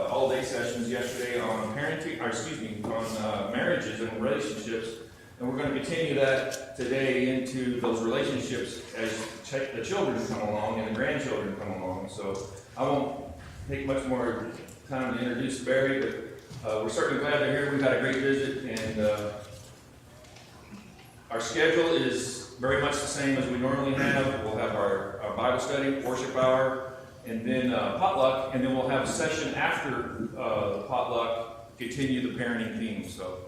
all-day sessions yesterday on on marriages and relationships, and we're going to continue that today into those relationships as the children come along and the grandchildren come along. So I won't take much more time to introduce Barry, but we're certainly glad they're here. We've had a great visit, and our schedule is very much the same as we normally have. We'll have our Bible study, worship hour, and then potluck, and then we'll have a session after the potluck, continue the parenting theme. So,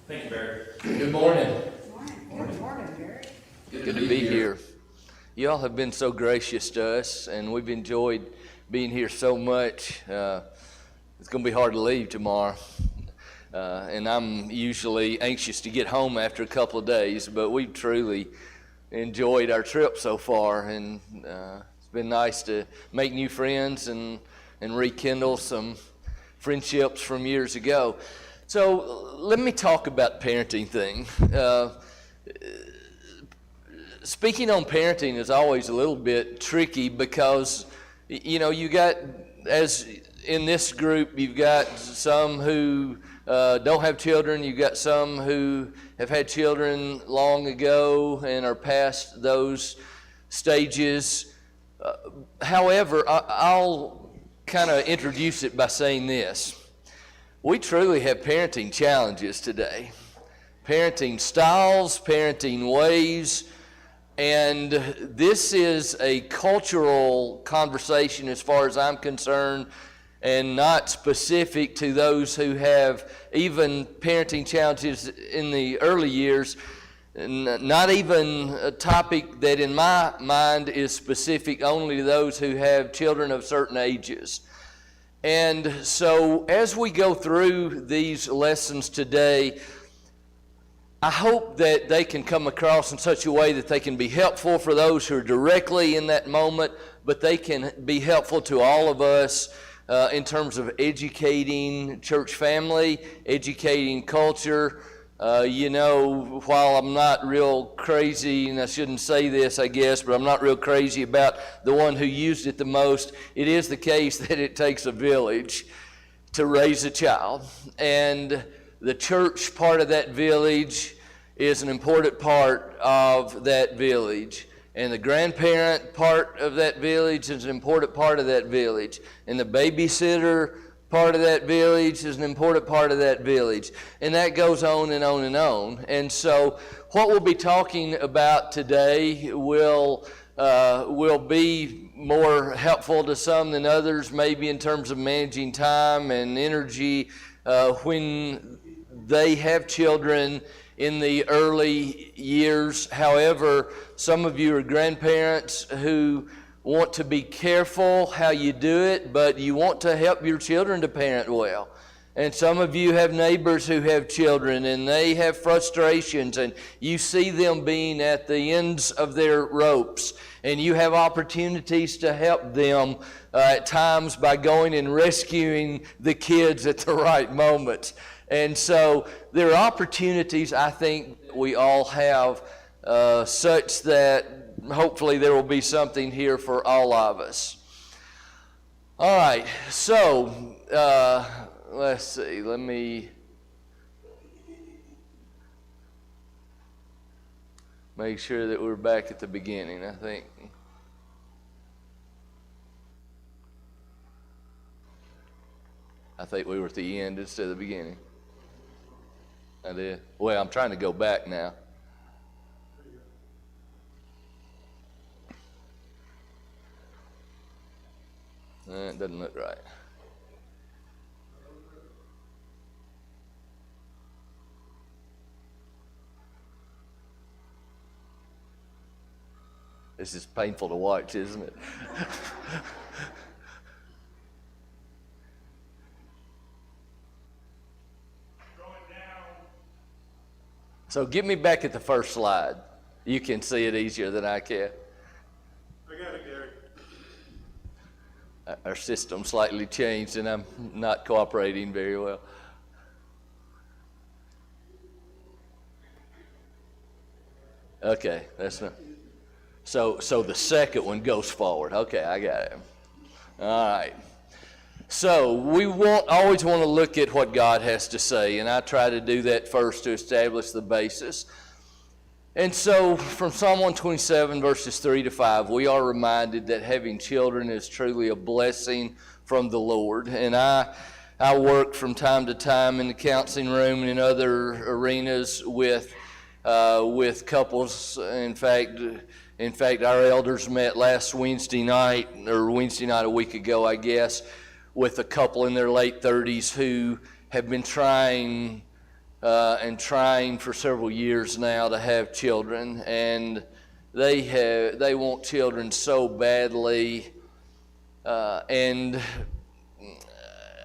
thank you, Barry. Good morning. Good morning, Barry. Good to be here. You all have been so gracious to us, and we've enjoyed being here so much. It's going to be hard to leave tomorrow. And I'm usually anxious to get home after a couple of days, but we've truly enjoyed our trip so far, and it's been nice to make new friends and rekindle some friendships from years ago. So let me talk about the parenting thing. Speaking on parenting is always a little bit tricky because, you know, you got, as in this group, you've got some who don't have children. You've got some who have had children long ago and are past those stages. However, I'll kind of introduce it by saying this. We truly have parenting challenges today. Parenting styles, parenting ways, and this is a cultural conversation as far as I'm concerned, and not specific to those who have even parenting challenges in the early years, not even a topic that in my mind is specific only to those who have children of certain ages. And so as we go through these lessons today, I hope that they can come across in such a way that they can be helpful for those who are directly in that moment, but they can be helpful to all of us in terms of educating church family, educating culture. You know, while I'm not real crazy, and I shouldn't say this, I guess, but I'm not real crazy about the one who used it the most, it is the case that it takes a village to raise a child. And the church part of that village is an important part of that village. And the grandparent part of that village is an important part of that village. And the babysitter part of that village is an important part of that village. And that goes on and on and on. And so what we'll be talking about today will be more helpful to some than others, maybe in terms of managing time and energy when they have children in the early years. However, some of you are grandparents who want to be careful how you do it, but you want to help your children to parent well. And some of you have neighbors who have children and they have frustrations, and you see them being at the ends of their ropes, and you have opportunities to help them at times by going and rescuing the kids at the right moments. And so there are opportunities, I think, we all have such that hopefully there will be something here for all of us. All right, so let's see. Let me make sure that we're back at the beginning, I think. I think we were at the end instead of the beginning. I did. Well, I'm trying to go back now. It doesn't look right. This is painful to watch, isn't it? So get me back at the first slide. You can see it easier than I can. I got it, Gary. Our system slightly changed and I'm not cooperating very well. Okay, that's not. So the second one goes forward. Okay, I got it. All right. So we always want to look at what God has to say, and I try to do that first to establish the basis. And so from Psalm 127, verses 3 to 5, we are reminded that having children is truly a blessing from the Lord. And I work from time to time in the counseling room and in other arenas with couples. In fact, our elders met last Wednesday night a week ago, I guess, with a couple in their late 30s who have been trying for several years now to have children, and they want children so badly, and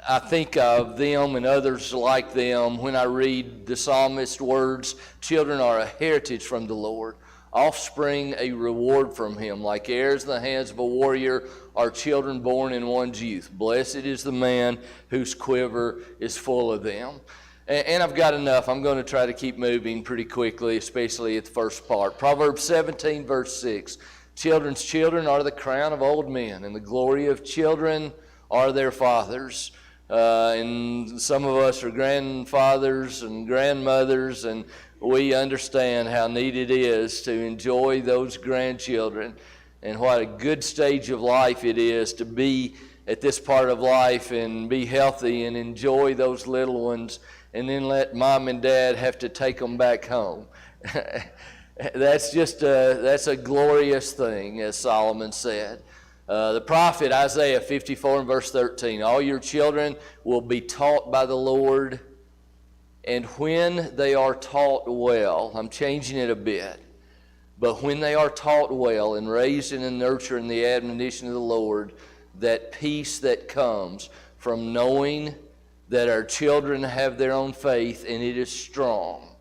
I think of them and others like them when I read the psalmist's words, children are a heritage from the Lord, offspring a reward from him. Like heirs in the hands of a warrior are children born in one's youth. Blessed is the man whose quiver is full of them. And I've got enough. I'm going to try to keep moving pretty quickly, especially at the first part. Proverbs 17, verse 6. Children's children are the crown of old men, and the glory of children are their fathers. And some of us are grandfathers and grandmothers, and we understand how neat it is to enjoy those grandchildren, and what a good stage of life it is to be at this part of life and be healthy and enjoy those little ones, and then let mom and dad have to take them back home. That's a glorious thing, as Solomon said. The prophet Isaiah 54 and verse 13, all your children will be taught by the Lord, and when they are taught well, I'm changing it a bit, but when they are taught well and raised in and nurtured in the admonition of the Lord, that peace that comes from knowing that our children have their own faith and it is strong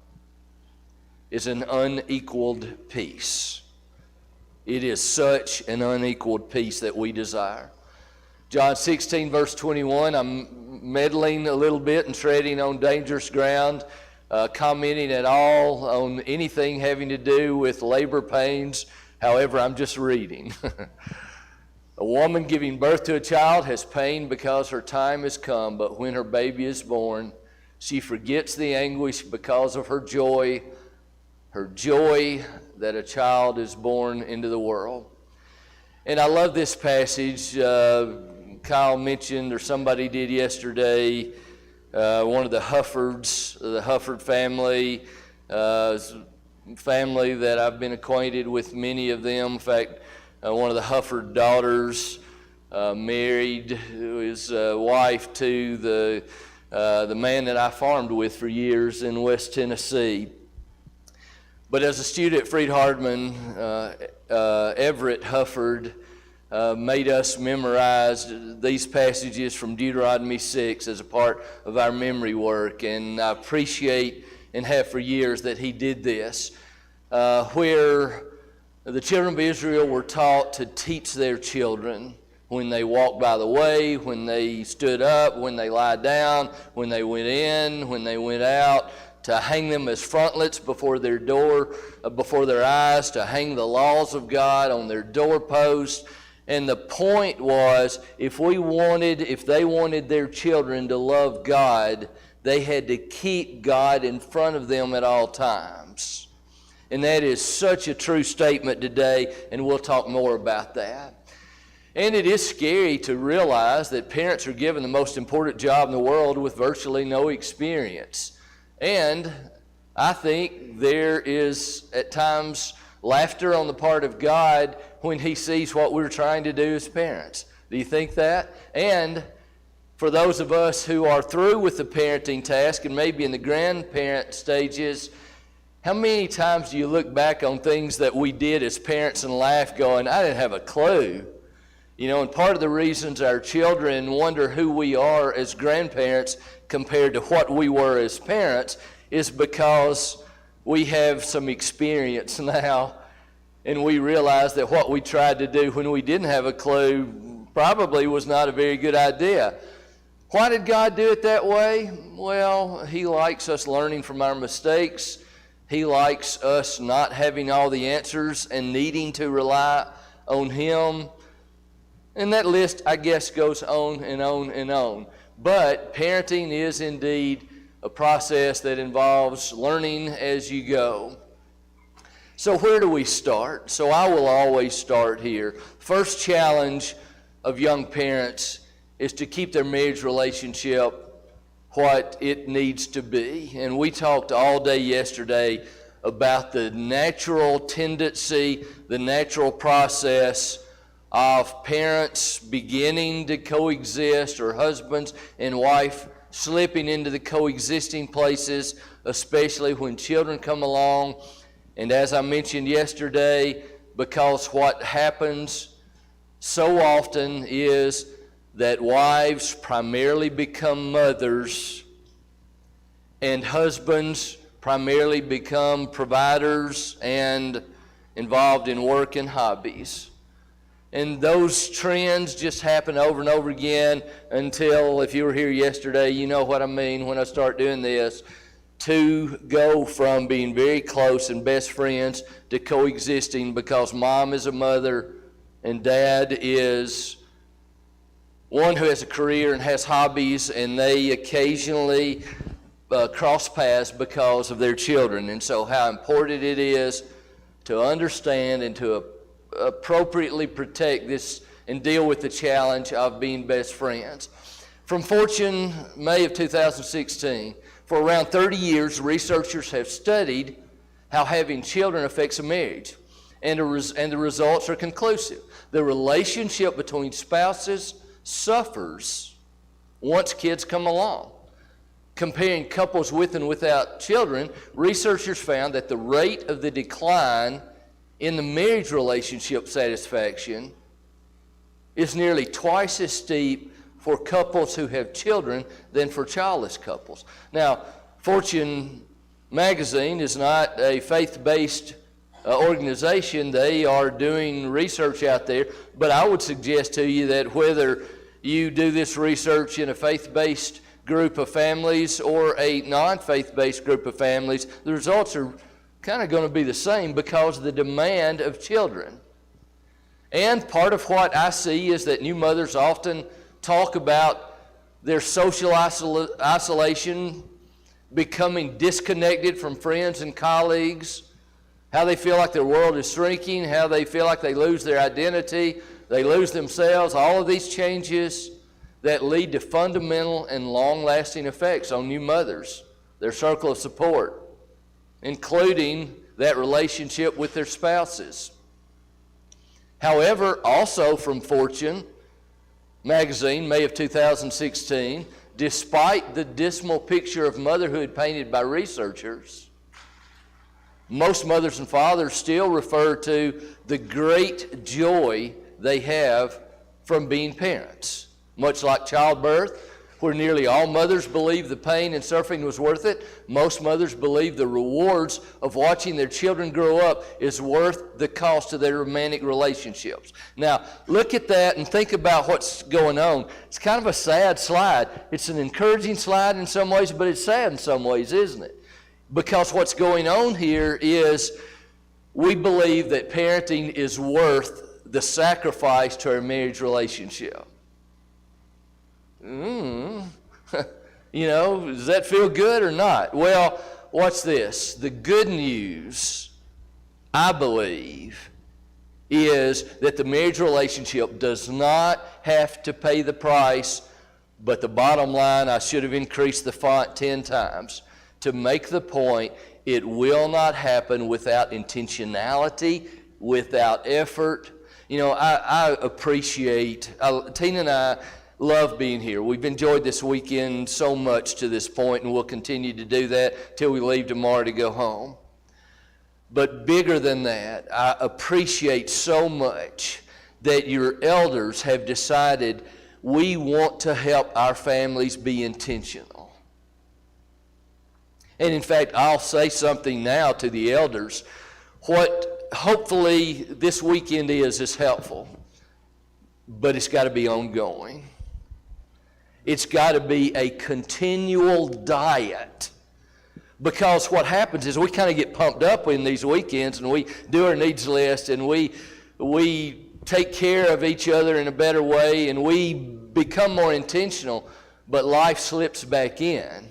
is an unequaled peace. It is such an unequaled peace that we desire. John 16, verse 21, I'm meddling a little bit and treading on dangerous ground, commenting at all on anything having to do with labor pains. However, I'm just reading. A woman giving birth to a child has pain because her time has come, but when her baby is born, she forgets the anguish because of her joy that a child is born into the world. And I love this passage. Kyle mentioned, or somebody did yesterday, one of the Huffords, the Hufford family, family that I've been acquainted with many of them. In fact, one of the Hufford daughters married his wife to the man that I farmed with for years in West Tennessee. But as a student at Freed-Hardeman, Everett Hufford made us memorize these passages from Deuteronomy 6 as a part of our memory work, and I appreciate and have for years that he did this, where the children of Israel were taught to teach their children when they walked by the way, when they stood up, when they lied down, when they went in, when they went out, to hang them as frontlets before their door, before their eyes, to hang the laws of God on their doorposts. And the point was, if they wanted their children to love God, they had to keep God in front of them at all times. And that is such a true statement today, and we'll talk more about that. And it is scary to realize that parents are given the most important job in the world with virtually no experience. And I think there is at times laughter on the part of God when he sees what we're trying to do as parents. Do you think that? And for those of us who are through with the parenting task and maybe in the grandparent stages, how many times do you look back on things that we did as parents and laugh going, I didn't have a clue? You know, and part of the reasons our children wonder who we are as grandparents compared to what we were as parents is because we have some experience now, and we realize that what we tried to do when we didn't have a clue probably was not a very good idea. Why did God do it that way? Well, he likes us learning from our mistakes. He likes us not having all the answers and needing to rely on him. And that list, I guess, goes on and on and on. But parenting is indeed a process that involves learning as you go. So where do we start? So I will always start here. First challenge of young parents is to keep their marriage relationship what it needs to be. And we talked all day yesterday about the natural tendency, the natural process of parents beginning to coexist, or husbands and wife slipping into the coexisting places, especially when children come along. And as I mentioned yesterday, because what happens so often is that wives primarily become mothers and husbands primarily become providers and involved in work and hobbies. And those trends just happen over and over again until, if you were here yesterday, you know what I mean when I start doing this, to go from being very close and best friends to coexisting because mom is a mother and dad is one who has a career and has hobbies, and they occasionally cross paths because of their children. And so how important it is to understand and to appropriately protect this and deal with the challenge of being best friends. From Fortune, May of 2016, for around 30 years, researchers have studied how having children affects a marriage, and the results are conclusive. The relationship between spouses suffers once kids come along. Comparing couples with and without children, researchers found that the rate of the decline in the marriage relationship satisfaction is nearly twice as steep for couples who have children than for childless couples. Now, Fortune magazine is not a faith-based organization. They are doing research out there, but I would suggest to you that whether you do this research in a faith-based group of families or a non-faith-based group of families, the results are kind of going to be the same because of the demand of children. And part of what I see is that new mothers often talk about their social isolation, becoming disconnected from friends and colleagues, how they feel like their world is shrinking, how they feel like they lose their identity, they lose themselves, all of these changes that lead to fundamental and long-lasting effects on new mothers, their circle of support, including that relationship with their spouses. However, also from Fortune magazine, May of 2016, despite the dismal picture of motherhood painted by researchers, most mothers and fathers still refer to the great joy they have from being parents. Much like childbirth, where nearly all mothers believe the pain and suffering was worth it, most mothers believe the rewards of watching their children grow up is worth the cost of their romantic relationships. Now, look at that and think about what's going on. It's kind of a sad slide. It's an encouraging slide in some ways, but it's sad in some ways, isn't it? Because what's going on here is we believe that parenting is worth the sacrifice to our marriage relationship. You know, does that feel good or not? Well, watch this. The good news, I believe, is that the marriage relationship does not have to pay the price, but the bottom line, I should have increased the font 10 times to make the point, it will not happen without intentionality, without effort. You know, I appreciate, Tina and I love being here. We've enjoyed this weekend so much to this point, and we'll continue to do that till we leave tomorrow to go home. But bigger than that, I appreciate so much that your elders have decided we want to help our families be intentional. And in fact, I'll say something now to the elders. What hopefully this weekend is helpful, but it's got to be ongoing. It's got to be a continual diet. Because what happens is we kind of get pumped up in these weekends and we do our needs list and we take care of each other in a better way and we become more intentional, but life slips back in.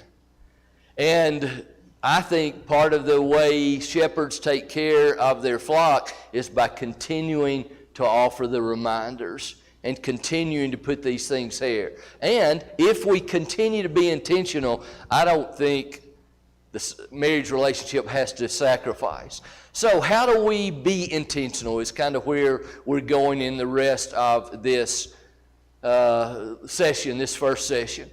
And I think part of the way shepherds take care of their flock is by continuing to offer the reminders and continuing to put these things here. And if we continue to be intentional, I don't think the marriage relationship has to sacrifice. So how do we be intentional is kind of where we're going in the rest of this session, this first session.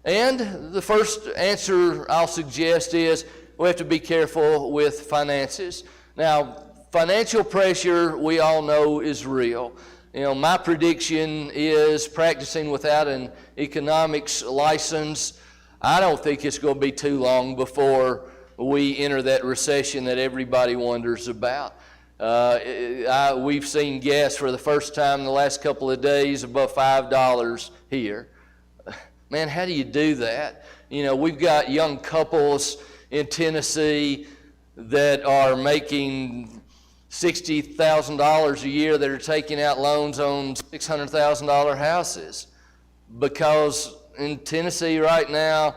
And the first answer I'll suggest is we have to be careful with finances. Now, financial pressure, we all know, is real. You know, my prediction is, practicing without an economics license, I don't think it's going to be too long before we enter that recession that everybody wonders about. We've seen gas for the first time in the last couple of days above $5 here. Man, how do you do that? You know, we've got young couples in Tennessee that are making $60,000 a year that are taking out loans on $600,000 houses, because in Tennessee right now,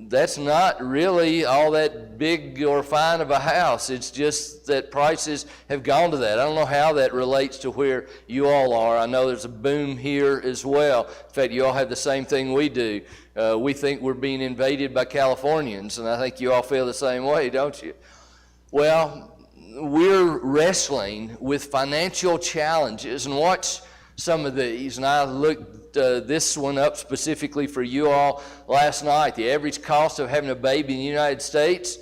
that's not really all that big or fine of a house. It's just that prices have gone to that. I don't know how that relates to where you all are. I know there's a boom here as well. In fact, you all have the same thing we do. We think we're being invaded by Californians, and I think you all feel the same way, don't you? Well, we're wrestling with financial challenges, and watch some of these. And I looked this one up specifically for you all last night. The average cost of having a baby in the United States,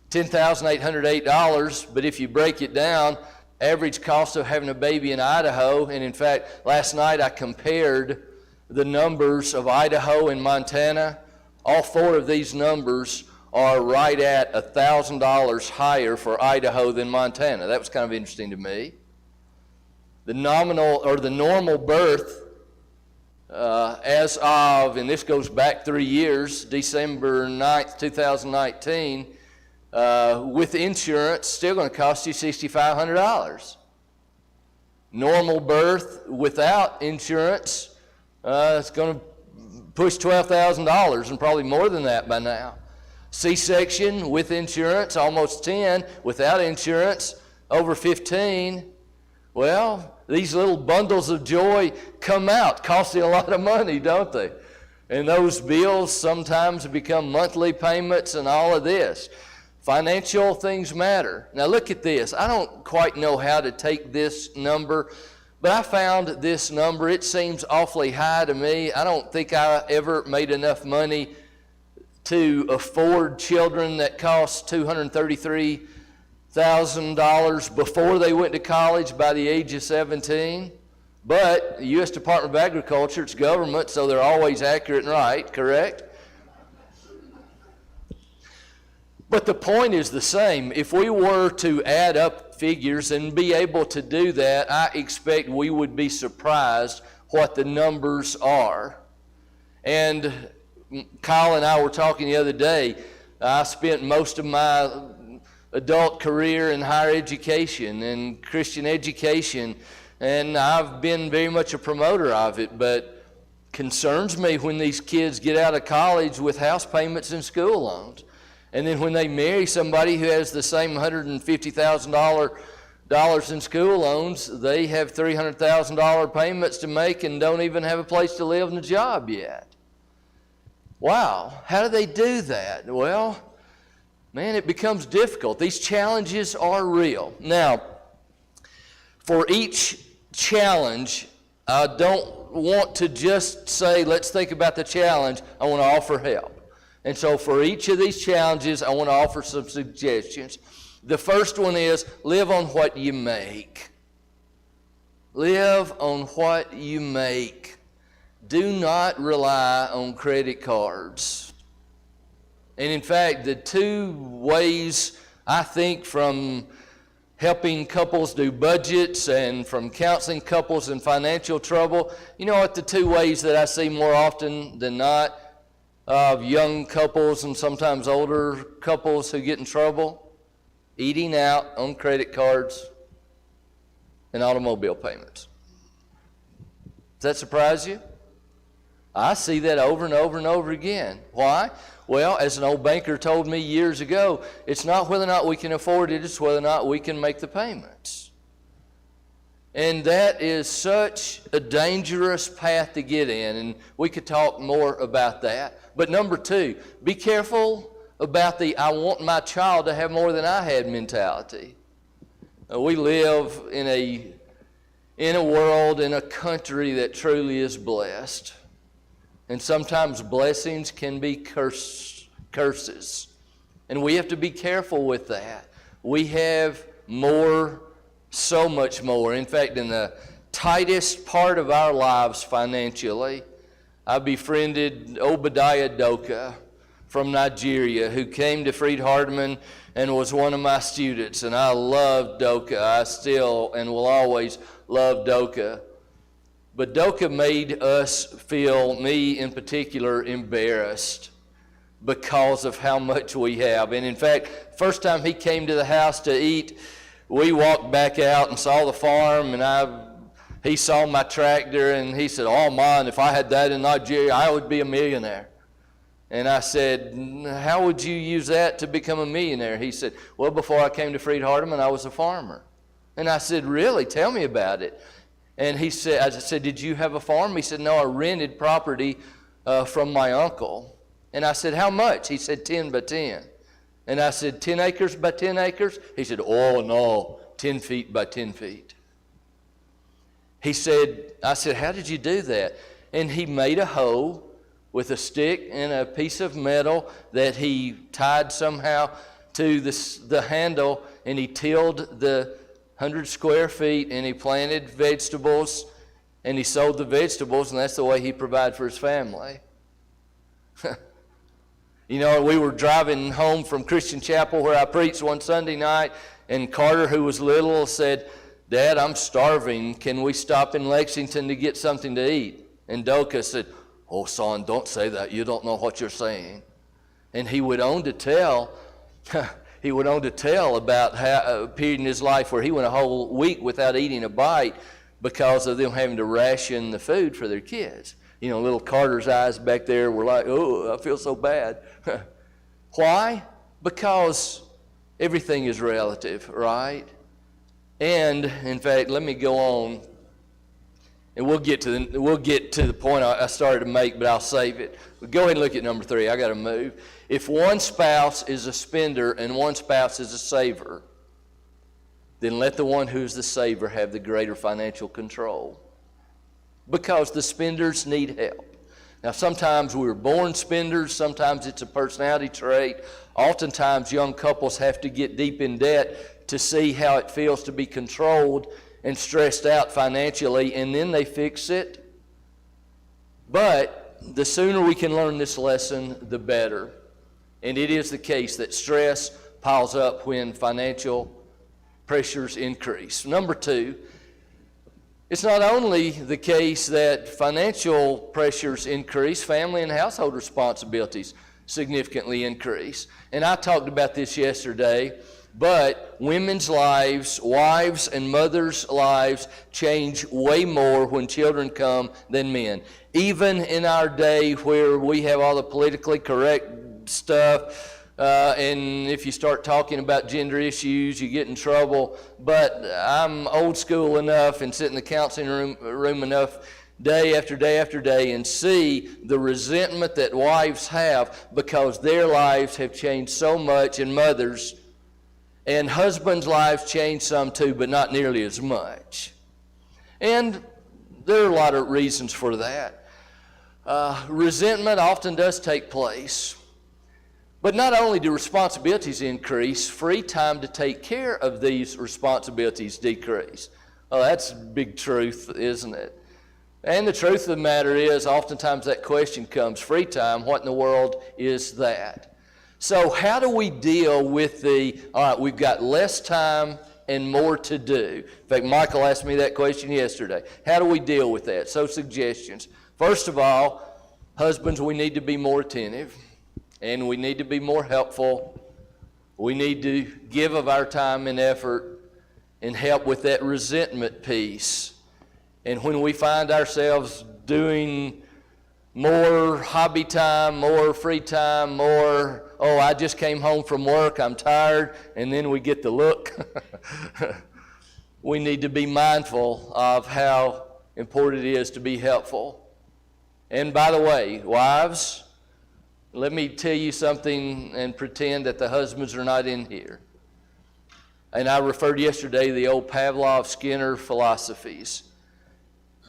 $10,808, but if you break it down, average cost of having a baby in Idaho, and in fact, last night I compared the numbers of Idaho and Montana. All four of these numbers are right at $1,000 higher for Idaho than Montana. That was kind of interesting to me. The normal birth as of, and this goes back 3 years, December 9th, 2019, with insurance, still going to cost you $6,500. Normal birth without insurance, it's going to push $12,000 and probably more than that by now. C-section with insurance, almost 10. Without insurance, over 15. Well, these little bundles of joy come out, costing a lot of money, don't they? And those bills sometimes become monthly payments and all of this. Financial things matter. Now look at this. I don't quite know how to take this number, but I found this number. It seems awfully high to me. I don't think I ever made enough money to afford children that cost $233,000 before they went to college by the age of 17. But the U.S. Department of Agriculture, it's government, so they're always accurate and right, correct? But the point is the same. If we were to add up figures and be able to do that, I expect we would be surprised what the numbers are. And Kyle and I were talking the other day. I spent most of my adult career in higher education and Christian education, and I've been very much a promoter of it, but concerns me when these kids get out of college with house payments and school loans. And then when they marry somebody who has the same $150,000 in school loans, they have $300,000 payments to make and don't even have a place to live and a job yet. Wow, how do they do that? Well, man, it becomes difficult. These challenges are real. Now, for each challenge, I don't want to just say, let's think about the challenge. I want to offer help. And so for each of these challenges, I want to offer some suggestions. The first one is live on what you make. Live on what you make. Do not rely on credit cards. And in fact, the two ways I think from helping couples do budgets and from counseling couples in financial trouble, you know what the two ways that I see more often than not of young couples and sometimes older couples who get in trouble? Eating out on credit cards. in automobile payments. Does that surprise you? I see that over and over and over again. Why? Well, as an old banker told me years ago, it's not whether or not we can afford it, it's whether or not we can make the payments. And that is such a dangerous path to get in, and we could talk more about that. But number two, be careful about the I want my child to have more than I had mentality. We live in a world, in a country that truly is blessed. And sometimes blessings can be curses. And we have to be careful with that. We have more, so much more. In fact, in the tightest part of our lives financially, I befriended Obadiah Doka from Nigeria, who came to Freed-Hardeman and was one of my students. And I loved Doka. I still and will always love Doka. But Doka made us feel, me in particular, embarrassed because of how much we have. And in fact, first time he came to the house to eat, we walked back out and saw the farm, and he saw my tractor, and he said, "Oh man, if I had that in Nigeria, I would be a millionaire." And I said, "How would you use that to become a millionaire?" He said, "Well, before I came to Freed-Hardeman, I was a farmer." And I said, "Really? Tell me about it." And he said, I said, "Did you have a farm?" He said, "No, I rented property from my uncle." And I said, "How much?" He said, 10 by 10. And I said, 10 acres by 10 acres? He said, "Oh, no, 10 feet by 10 feet. He said, I said, "How did you do that?" And he made a hoe with a stick and a piece of metal that he tied somehow to the handle, and he tilled the 100 square feet, and he planted vegetables, and he sold the vegetables, and that's the way he provided for his family. You know, we were driving home from Christian Chapel where I preached one Sunday night, and Carter, who was little, said, "Dad, I'm starving. Can we stop in Lexington to get something to eat?" And Doka said, "Oh, son, don't say that. You don't know what you're saying." And he went on to tell about how a period in his life where he went a whole week without eating a bite because of them having to ration the food for their kids. You know, little Carter's eyes back there were like, "Oh, I feel so bad." Why? Because everything is relative, right? And in fact, let me go on, and we'll get to the point I started to make, but I'll save it. But go ahead and look at number 3. I got to move. If one spouse is a spender and one spouse is a saver, then let the one who's the saver have the greater financial control, because the spenders need help. Now, sometimes we're born spenders, sometimes it's a personality trait. Oftentimes, young couples have to get deep in debt to see how it feels to be controlled and stressed out financially, and then they fix it. But the sooner we can learn this lesson, the better. And it is the case that stress piles up when financial pressures increase. Number 2, it's not only the case that financial pressures increase, family and household responsibilities significantly increase. And I talked about this yesterday, but women's lives, wives and mothers' lives change way more when children come than men. Even in our day where we have all the politically correct stuff, and if you start talking about gender issues, you get in trouble. But I'm old school enough and sit in the counseling room enough day after day after day and see the resentment that wives have because their lives have changed so much, and mothers, and husbands' lives change some too, but not nearly as much. And there are a lot of reasons for that. Resentment often does take place. But not only do responsibilities increase, free time to take care of these responsibilities decrease. Well, that's big truth, isn't it? And the truth of the matter is, oftentimes that question comes, free time, what in the world is that? So how do we deal with all right, we've got less time and more to do. In fact, Michael asked me that question yesterday. How do we deal with that? So suggestions. First of all, husbands, we need to be more attentive. And we need to be more helpful. We need to give of our time and effort and help with that resentment piece. And when we find ourselves doing more hobby time, more free time, more, oh, I just came home from work, I'm tired, and then we get the look. We need to be mindful of how important it is to be helpful. And by the way, wives, let me tell you something and pretend that the husbands are not in here. And I referred yesterday to the old Pavlov-Skinner philosophies.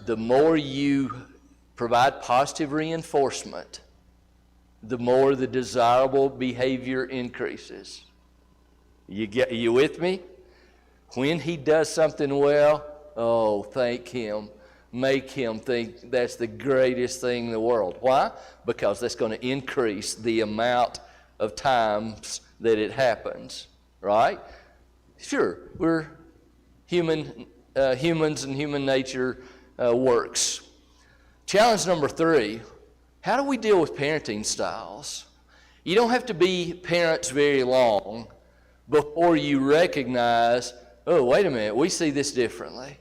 The more you provide positive reinforcement, the more the desirable behavior increases. You with me? When he does something well, oh, thank him. Make him think that's the greatest thing in the world. Why? Because that's going to increase the amount of times that it happens, right? Sure, we're humans and human nature works. Challenge number 3, how do we deal with parenting styles? You don't have to be parents very long before you recognize, oh, wait a minute, we see this differently.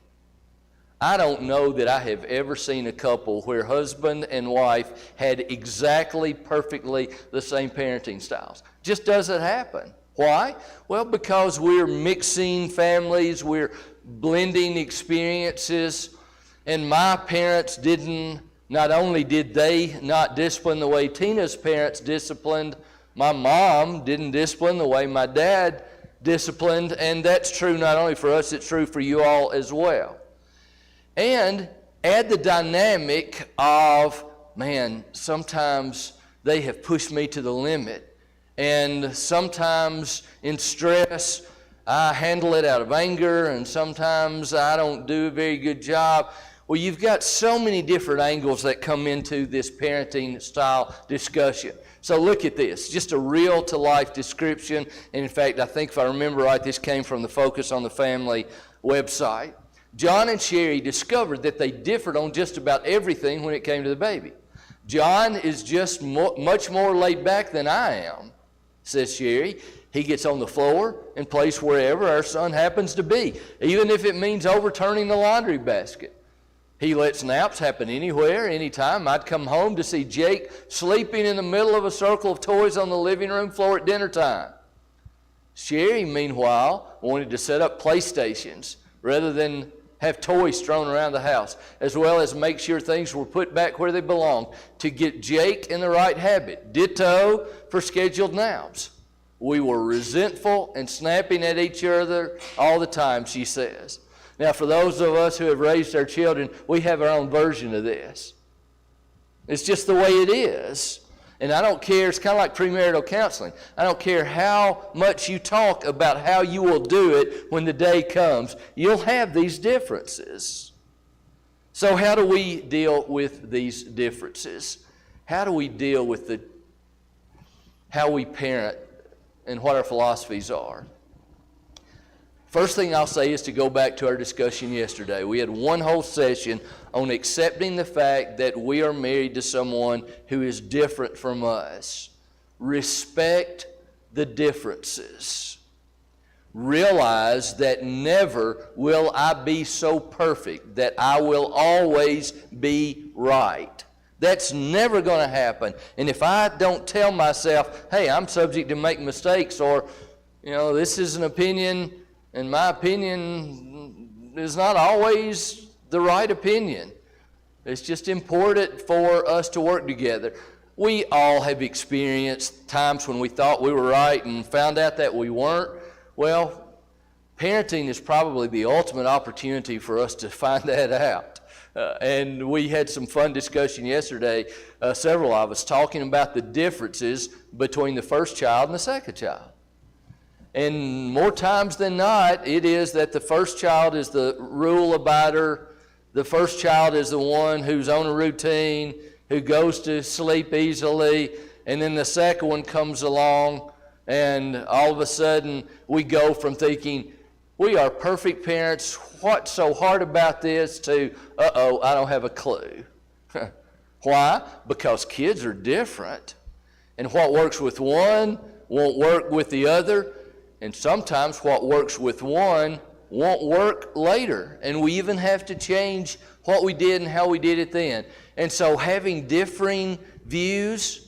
I don't know that I have ever seen a couple where husband and wife had exactly, perfectly the same parenting styles. Just doesn't happen. Why? Well, because we're mixing families, we're blending experiences, and my parents not only did they not discipline the way Tina's parents disciplined, my mom didn't discipline the way my dad disciplined, and that's true not only for us, it's true for you all as well. And add the dynamic of, man, sometimes they have pushed me to the limit. And sometimes in stress, I handle it out of anger, and sometimes I don't do a very good job. Well, you've got so many different angles that come into this parenting style discussion. So look at this, just a real-to-life description. And in fact, I think if I remember right, this came from the Focus on the Family website. John and Sherry discovered that they differed on just about everything when it came to the baby. John is just much more laid back than I am, says Sherry. He gets on the floor and plays wherever our son happens to be, even if it means overturning the laundry basket. He lets naps happen anywhere, anytime. I'd come home to see Jake sleeping in the middle of a circle of toys on the living room floor at dinner time. Sherry, meanwhile, wanted to set up PlayStations rather than have toys strewn around the house, as well as make sure things were put back where they belong to get Jake in the right habit. Ditto for scheduled naps. We were resentful and snapping at each other all the time, she says. Now, for those of us who have raised our children, we have our own version of this. It's just the way it is. And I don't care, it's kind of like premarital counseling. I don't care how much you talk about how you will do it when the day comes. You'll have these differences. So how do we deal with these differences? How do we deal with how we parent and what our philosophies are? First thing I'll say is to go back to our discussion yesterday. We had one whole session on accepting the fact that we are married to someone who is different from us. Respect the differences. Realize that never will I be so perfect that I will always be right. That's never going to happen. And if I don't tell myself, hey, I'm subject to make mistakes, or, this is an opinion, and my opinion is not always the right opinion. It's just important for us to work together. We all have experienced times when we thought we were right and found out that we weren't. Well, parenting is probably the ultimate opportunity for us to find that out. And we had some fun discussion yesterday, several of us, talking about the differences between the first child and the second child. And more times than not, it is that the first child is the rule abider. The first child is the one who's on a routine, who goes to sleep easily. And then the second one comes along, and all of a sudden we go from thinking, we are perfect parents, what's so hard about this, to, I don't have a clue. Why? Because kids are different. And what works with one won't work with the other. And sometimes what works with one won't work later. And we even have to change what we did and how we did it then. And so having differing views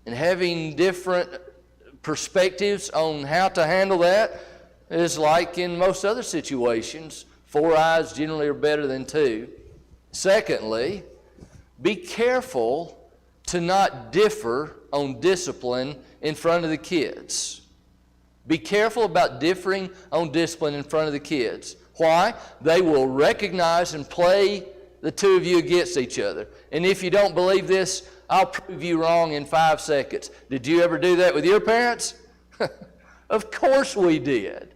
and having different perspectives on how to handle that is like in most other situations. 4 eyes generally are better than 2. Secondly, be careful to not differ on discipline in front of the kids. Be careful about differing on discipline in front of the kids. Why? They will recognize and play the two of you against each other. And if you don't believe this, I'll prove you wrong in 5 seconds. Did you ever do that with your parents? Of course we did.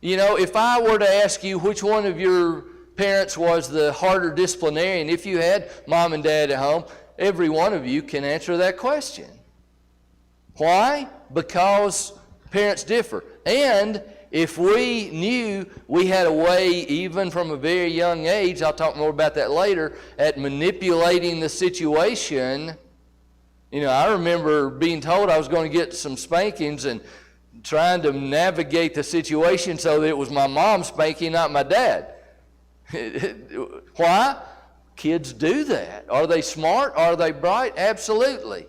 You know, if I were to ask you which one of your parents was the harder disciplinarian, if you had mom and dad at home, every one of you can answer that question. Why? Because parents differ. And if we knew we had a way, even from a very young age, I'll talk more about that later, at manipulating the situation. You know, I remember being told I was going to get some spankings and trying to navigate the situation so that it was my mom spanking, not my dad. Why? Kids do that. Are they smart? Are they bright? Absolutely.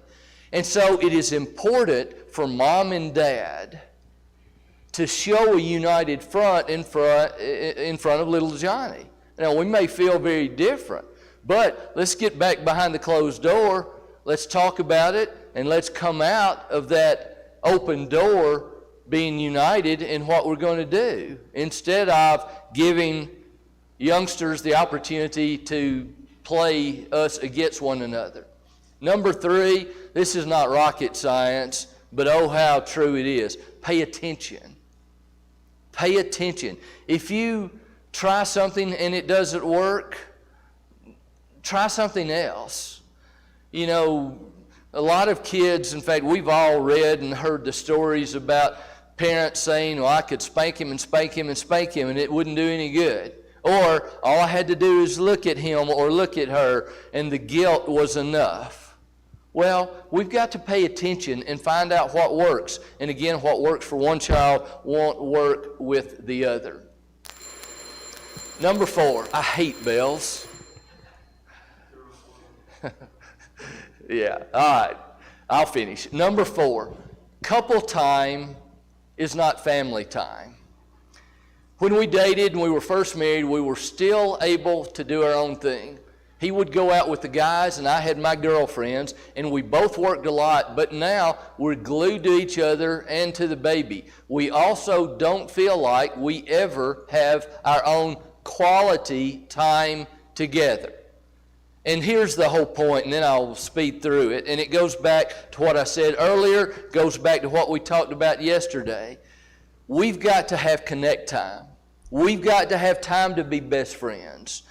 And so it is important for mom and dad to show a united front in front of little Johnny. Now, we may feel very different, but let's get back behind the closed door. Let's talk about it, and let's come out of that open door being united in what we're going to do, instead of giving youngsters the opportunity to play us against one another. Number 3, this is not rocket science, but oh how true it is. Pay attention. Pay attention. If you try something and it doesn't work, try something else. You know, a lot of kids, in fact, we've all read and heard the stories about parents saying, well, I could spank him and spank him and spank him and it wouldn't do any good. Or all I had to do is look at him or look at her and the guilt was enough. Well, we've got to pay attention and find out what works. And again, what works for one child won't work with the other. Number 4, I hate bells. Yeah, all right, I'll finish. Number 4, couple time is not family time. When we dated and we were first married, we were still able to do our own thing. He would go out with the guys and I had my girlfriends, and we both worked a lot, but now we're glued to each other and to the baby. We also don't feel like we ever have our own quality time together. And here's the whole point, and then I'll speed through it. And it goes back to what I said earlier, goes back to what we talked about yesterday. We've got to have connect time. We've got to have time to be best friends.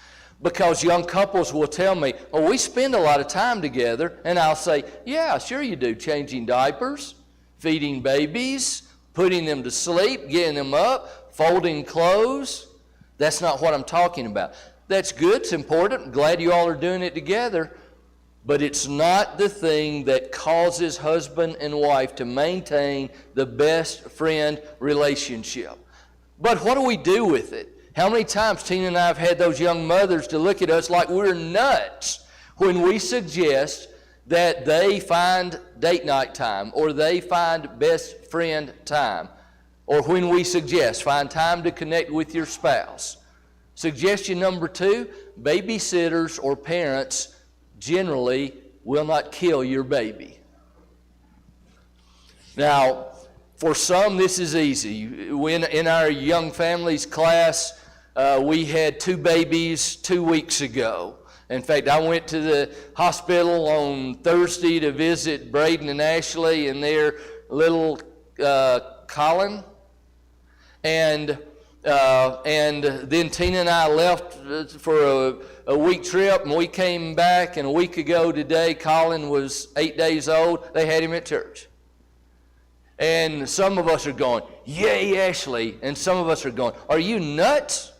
Because young couples will tell me, oh, we spend a lot of time together. And I'll say, yeah, sure you do. Changing diapers, feeding babies, putting them to sleep, getting them up, folding clothes. That's not what I'm talking about. That's good, it's important. Glad you all are doing it together. But it's not the thing that causes husband and wife to maintain the best friend relationship. But what do we do with it? How many times Tina and I have had those young mothers to look at us like we're nuts when we suggest that they find date night time or they find best friend time, or when we suggest find time to connect with your spouse. Suggestion number 2, babysitters or parents generally will not kill your baby. Now, for some, this is easy. When in our young families class, we had 2 babies 2 weeks ago. In fact, I went to the hospital on Thursday to visit Braden and Ashley and their little Colin. And then Tina and I left for a week trip, and we came back, and a week ago today, Colin was 8 days old. They had him at church. And some of us are going, yay, Ashley. And some of us are going, are you nuts?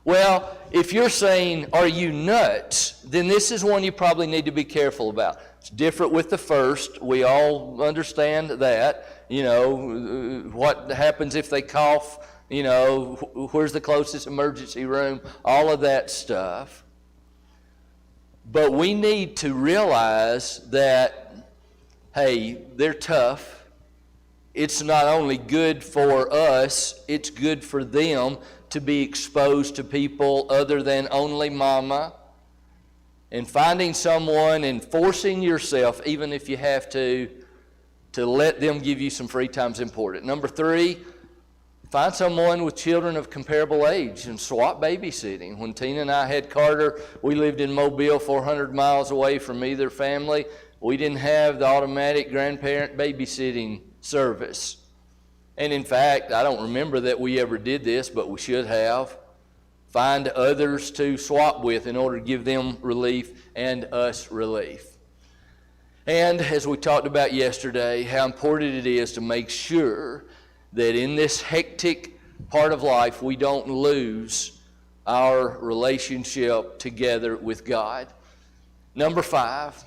Well, if you're saying, are you nuts, then this is one you probably need to be careful about. It's different with the first. We all understand that. You know, what happens if they cough You know, where's the closest emergency room? All of that stuff. But we need to realize that, hey, they're tough. It's not only good for us, it's good for them to be exposed to people other than only mama. And finding someone and forcing yourself, even if you have to let them give you some free time is important. Number 3, find someone with children of comparable age and swap babysitting. When Tina and I had Carter, we lived in Mobile, 400 miles away from either family. We didn't have the automatic grandparent babysitting service. And in fact, I don't remember that we ever did this, but we should have. Find others to swap with in order to give them relief and us relief. And as we talked about yesterday, how important it is to make sure that in this hectic part of life, we don't lose our relationship together with God. Number 5,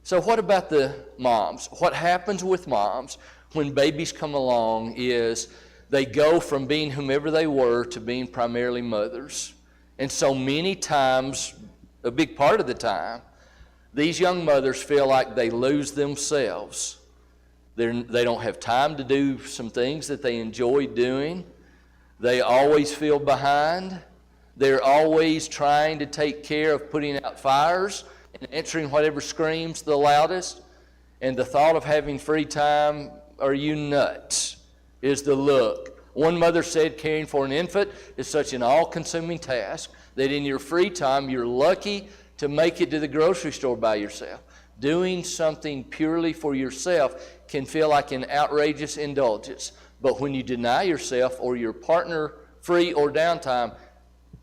so what about the moms? What happens with moms when babies come along is they go from being whomever they were to being primarily mothers. And so many times, a big part of the time, these young mothers feel like they lose themselves. They don't have time to do some things that they enjoy doing. They always feel behind. They're always trying to take care of putting out fires and answering whatever screams the loudest. And the thought of having free time, are you nuts, is the look. One mother said caring for an infant is such an all-consuming task that in your free time you're lucky to make it to the grocery store by yourself. Doing something purely for yourself can feel like an outrageous indulgence. But when you deny yourself or your partner free or downtime,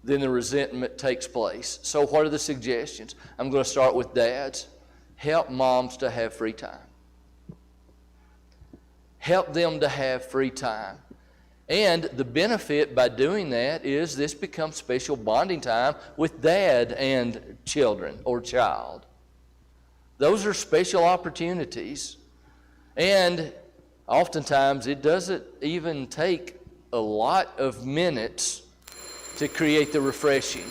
then the resentment takes place. So what are the suggestions? I'm going to start with dads. Help moms to have free time. Help them to have free time. And the benefit by doing that is this becomes special bonding time with dad and children or child. Those are special opportunities. And oftentimes it doesn't even take a lot of minutes to create the refreshing.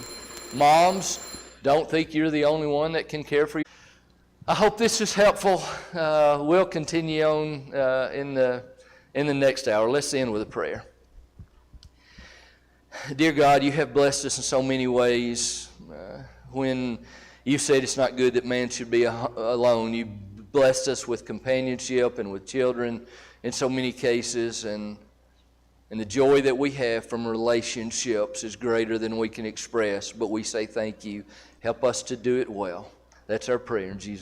Moms, don't think you're the only one that can care for you. I hope this is helpful. We'll continue on in the next hour. Let's end with a prayer. Dear God, you have blessed us in so many ways. When you said it's not good that man should be alone, you blessed us with companionship and with children in so many cases. And the joy that we have from relationships is greater than we can express. But we say thank you. Help us to do it well. That's our prayer in Jesus' name.